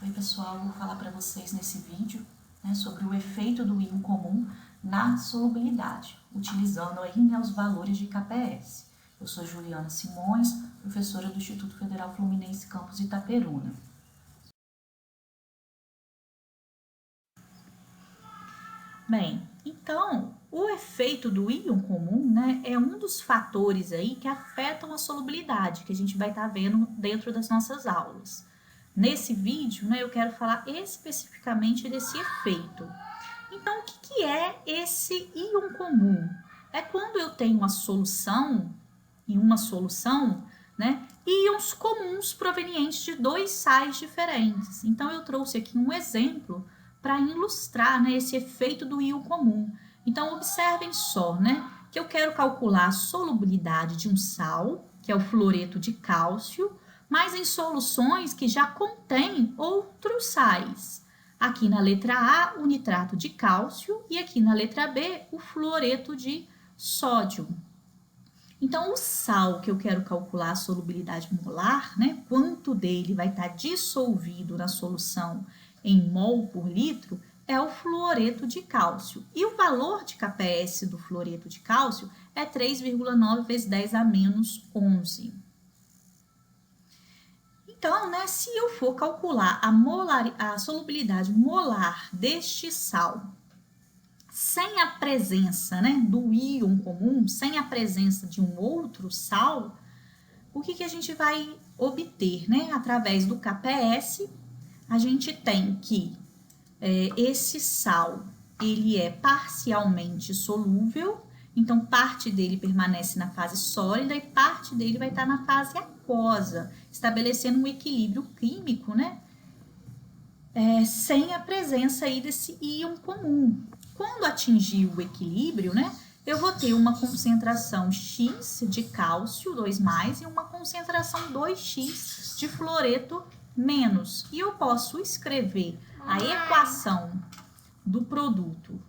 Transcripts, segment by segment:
Oi pessoal, eu vou falar para vocês nesse vídeo, sobre o efeito do íon comum na solubilidade, utilizando aí, os valores de KPS. Eu sou Juliana Simões, professora do Instituto Federal Fluminense Campus Itaperuna. Bem, então, o efeito do íon comum, é um dos fatores aí que afetam a solubilidade, que a gente vai estar vendo dentro das nossas aulas. Nesse vídeo, eu quero falar especificamente desse efeito. Então, o que é esse íon comum? É quando eu tenho uma solução, íons comuns provenientes de dois sais diferentes. Então, eu trouxe aqui um exemplo para ilustrar, esse efeito do íon comum. Então, observem só, que eu quero calcular a solubilidade de um sal, que é o fluoreto de cálcio, mas em soluções que já contêm outros sais. Aqui na letra A, o nitrato de cálcio e aqui na letra B, o fluoreto de sódio. Então, o sal que eu quero calcular a solubilidade molar, quanto dele vai estar dissolvido na solução em mol por litro, é o fluoreto de cálcio. E o valor de KPS do fluoreto de cálcio é 3,9 vezes 10 a menos 11. Então, se eu for calcular a solubilidade molar deste sal sem a presença, do íon comum, sem a presença de um outro sal, o que a gente vai obter, Através do KPS, a gente tem que esse sal, ele é parcialmente solúvel, então parte dele permanece na fase sólida e parte dele vai estar na fase aquosa, estabelecendo um equilíbrio químico, sem a presença aí desse íon comum. Quando atingir o equilíbrio, eu vou ter uma concentração X de cálcio 2+, e uma concentração 2X de fluoreto menos. E eu posso escrever a equação do produto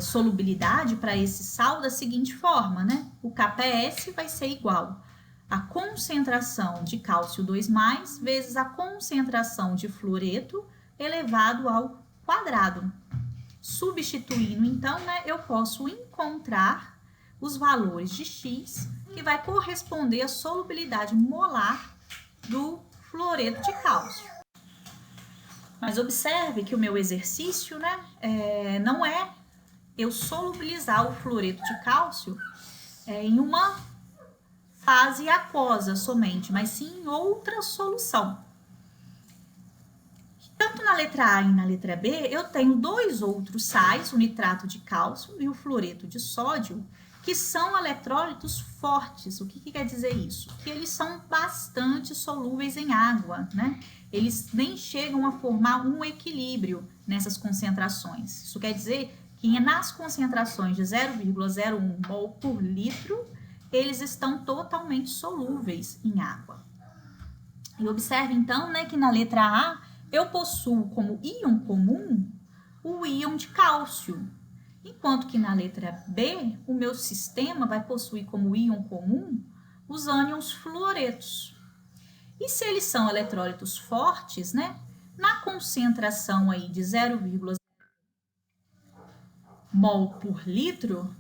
solubilidade para esse sal da seguinte forma, O KPS vai ser igual a concentração de cálcio 2+, vezes a concentração de fluoreto elevado ao quadrado. Substituindo, então, eu posso encontrar os valores de X, que vai corresponder à solubilidade molar do fluoreto de cálcio. Mas observe que o meu exercício, não é eu solubilizar o fluoreto de cálcio em uma fase aquosa somente, mas sim em outra solução. Tanto na letra A e na letra B, eu tenho dois outros sais, o nitrato de cálcio e o fluoreto de sódio, que são eletrólitos fortes. O que quer dizer isso? Que eles são bastante solúveis em água, Eles nem chegam a formar um equilíbrio nessas concentrações. Isso quer dizer que nas concentrações de 0,01 mol por litro, eles estão totalmente solúveis em água. E observe, então, que na letra A, eu possuo como íon comum o íon de cálcio, enquanto que na letra B, o meu sistema vai possuir como íon comum os ânions fluoretos. E se eles são eletrólitos fortes, na concentração aí de 0,0 mol por litro,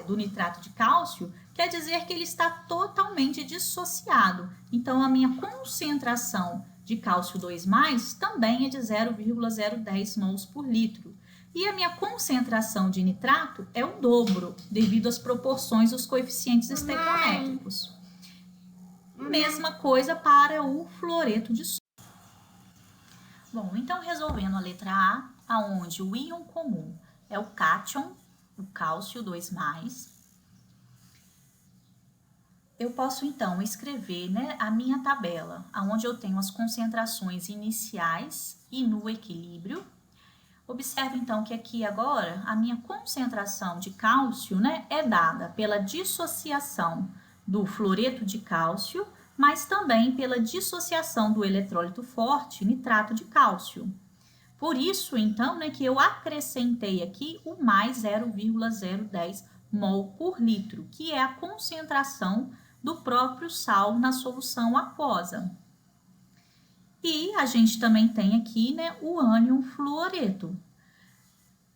do nitrato de cálcio, quer dizer que ele está totalmente dissociado. Então, a minha concentração de cálcio 2+, também é de 0,010 mols por litro. E a minha concentração de nitrato é o dobro, devido às proporções dos coeficientes estequiométricos. Mesma coisa para o fluoreto de sódio. Bom, então resolvendo a letra A, aonde o íon comum é o cátion, o cálcio 2+, eu posso então escrever a minha tabela, onde eu tenho as concentrações iniciais e no equilíbrio. Observe então que aqui agora a minha concentração de cálcio é dada pela dissociação do fluoreto de cálcio, mas também pela dissociação do eletrólito forte, nitrato de cálcio. Por isso, então, que eu acrescentei aqui o mais 0,010 mol por litro, que é a concentração do próprio sal na solução aquosa. E a gente também tem aqui, né, o ânion fluoreto.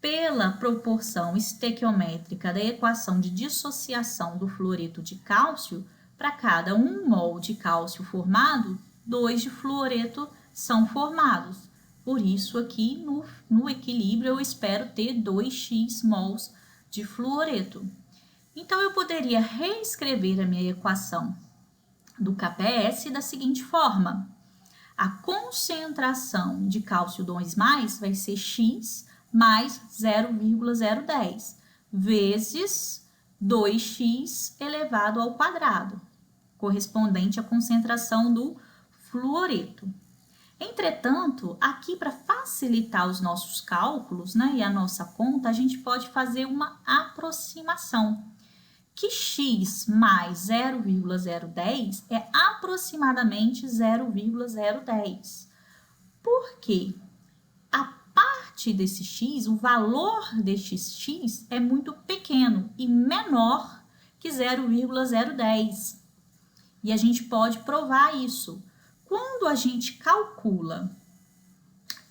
Pela proporção estequiométrica da equação de dissociação do fluoreto de cálcio, para cada 1 mol de cálcio formado, 2 de fluoreto são formados. Por isso, aqui no equilíbrio, eu espero ter 2x mols de fluoreto. Então, eu poderia reescrever a minha equação do KPS da seguinte forma. A concentração de cálcio 2+, vai ser x mais 0,010 vezes 2x elevado ao quadrado, correspondente à concentração do fluoreto. Entretanto, aqui para facilitar os nossos cálculos, né, e a nossa conta, a gente pode fazer uma aproximação, que x mais 0,010 é aproximadamente 0,010. Por quê? A parte desse x, o valor deste x é muito pequeno e menor que 0,010. E a gente pode provar isso. Quando a gente calcula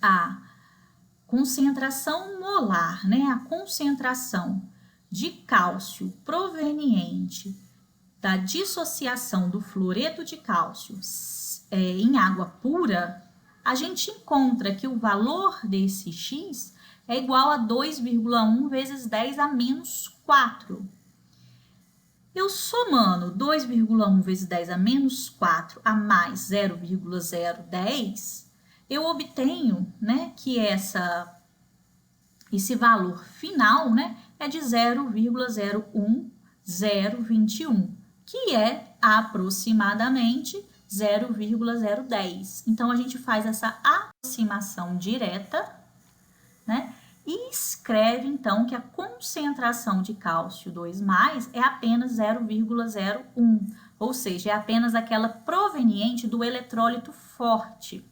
a concentração molar, né, a concentração de cálcio proveniente da dissociação do fluoreto de cálcio em água pura, a gente encontra que o valor desse x é igual a 2,1 vezes 10 a menos 4. Eu somando 2,1 vezes 10 a menos 4 a mais 0,010, eu obtenho, né, que esse valor final, né, é de 0,01021, que é aproximadamente 0,010. Então, a gente faz essa aproximação direta, né? E escreve, então, que a concentração de cálcio 2+, é apenas 0,01, ou seja, é apenas aquela proveniente do eletrólito forte.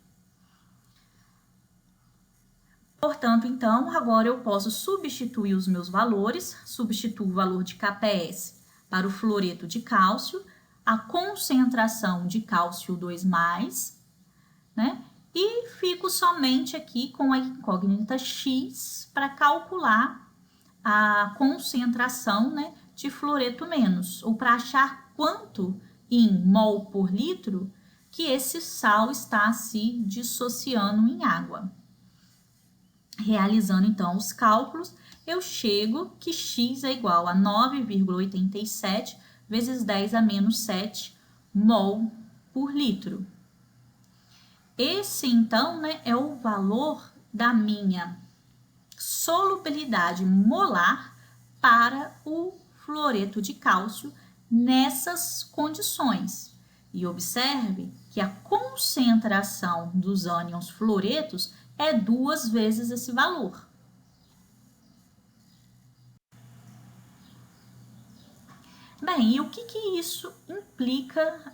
Portanto, então, agora eu posso substituir os meus valores, substituo o valor de KPS para o fluoreto de cálcio, a concentração de cálcio 2+, né? E fico somente aqui com a incógnita x para calcular a concentração, né, de fluoreto menos, ou para achar quanto em mol por litro que esse sal está se dissociando em água. Realizando, então, os cálculos, eu chego que x é igual a 9,87 vezes 10 a menos 7 mol por litro. Esse, então, né, é o valor da minha solubilidade molar para o fluoreto de cálcio nessas condições. E observe que a concentração dos ânions fluoretos é 2 vezes esse valor. Bem, e o que isso implica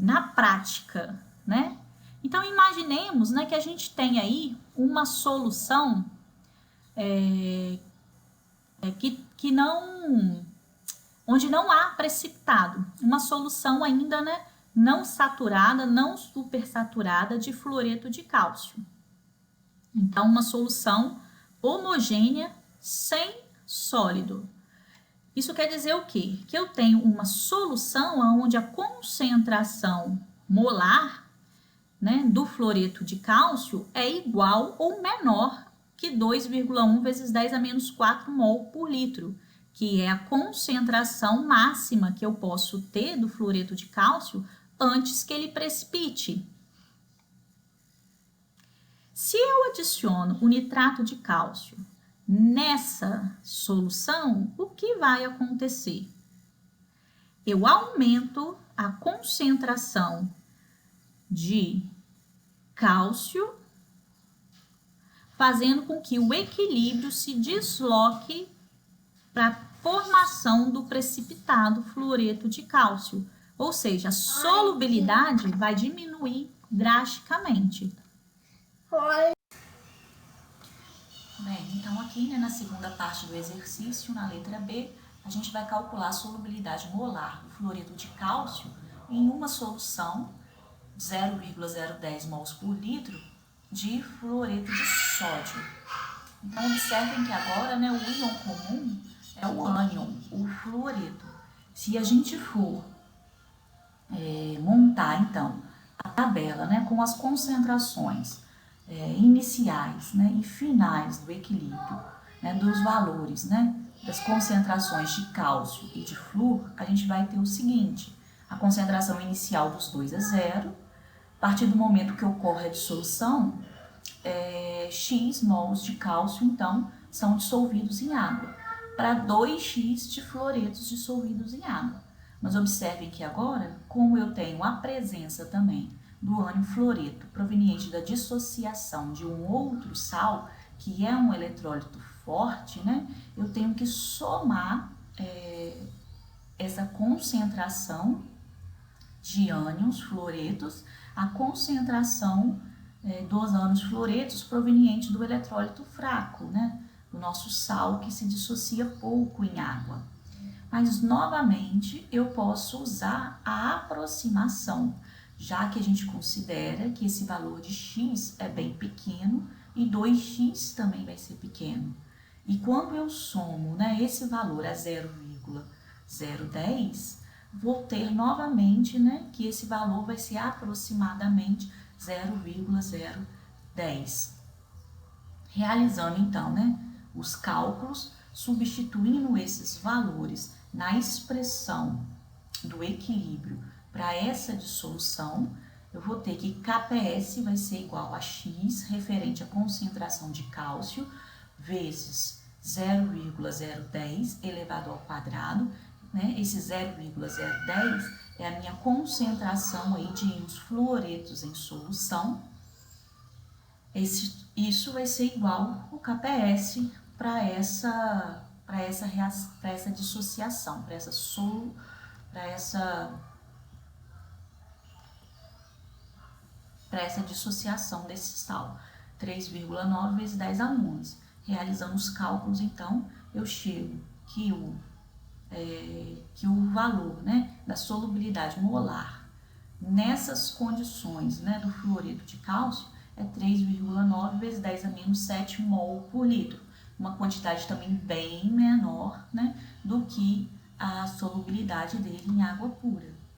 na prática, né? Então, imaginemos, né, que a gente tem aí uma solução onde não há precipitado, uma solução ainda, né, não saturada, não supersaturada de fluoreto de cálcio. Então, uma solução homogênea sem sólido. Isso quer dizer o quê? Que eu tenho uma solução onde a concentração molar, né, do fluoreto de cálcio é igual ou menor que 2,1 vezes 10 a menos 4 mol por litro, que é a concentração máxima que eu posso ter do fluoreto de cálcio antes que ele precipite. Se eu adiciono o nitrato de cálcio nessa solução, o que vai acontecer? Eu aumento a concentração de cálcio, fazendo com que o equilíbrio se desloque para a formação do precipitado fluoreto de cálcio. Ou seja, a solubilidade vai diminuir drasticamente. Bem, então aqui, né, na segunda parte do exercício, na letra B, a gente vai calcular a solubilidade molar do fluoreto de cálcio em uma solução 0,010 mols por litro de fluoreto de sódio. Então, observem que agora, né, o íon comum é o ânion, o fluoreto. Se a gente for montar, então, a tabela, né, com as concentrações iniciais, né, e finais do equilíbrio, né, dos valores, né, das concentrações de cálcio e de flúor, a gente vai ter o seguinte: a concentração inicial dos dois é 0, a partir do momento que ocorre a dissolução, X mols de cálcio, então, são dissolvidos em água, para 2x de fluoretos dissolvidos em água. Mas observem que agora, como eu tenho a presença também do ânion fluoreto proveniente da dissociação de um outro sal, que é um eletrólito forte, né? Eu tenho que somar essa concentração de ânions fluoretos à concentração dos ânions fluoretos proveniente do eletrólito fraco, né? Do nosso sal que se dissocia pouco em água. Mas, novamente, eu posso usar a aproximação, já que a gente considera que esse valor de x é bem pequeno e 2x também vai ser pequeno. E quando eu somo, né, esse valor a 0,010, vou ter novamente, né, que esse valor vai ser aproximadamente 0,010. Realizando, então, né, os cálculos, substituindo esses valores na expressão do equilíbrio para essa dissolução, eu vou ter que KPS vai ser igual a X, referente à concentração de cálcio, vezes 0,010 elevado ao quadrado, né? Esse 0,010 é a minha concentração aí de íons fluoretos em solução. Isso vai ser igual o KPS para essa dissociação, para essa dissociação desse sal, 3,9 vezes 10 a 11. Realizando os cálculos, então, eu chego que o valor, né, da solubilidade molar nessas condições, né, do fluoreto de cálcio é 3,9 vezes 10 a menos 7 mol por litro. Uma quantidade também bem menor, né, do que a solubilidade dele em água pura.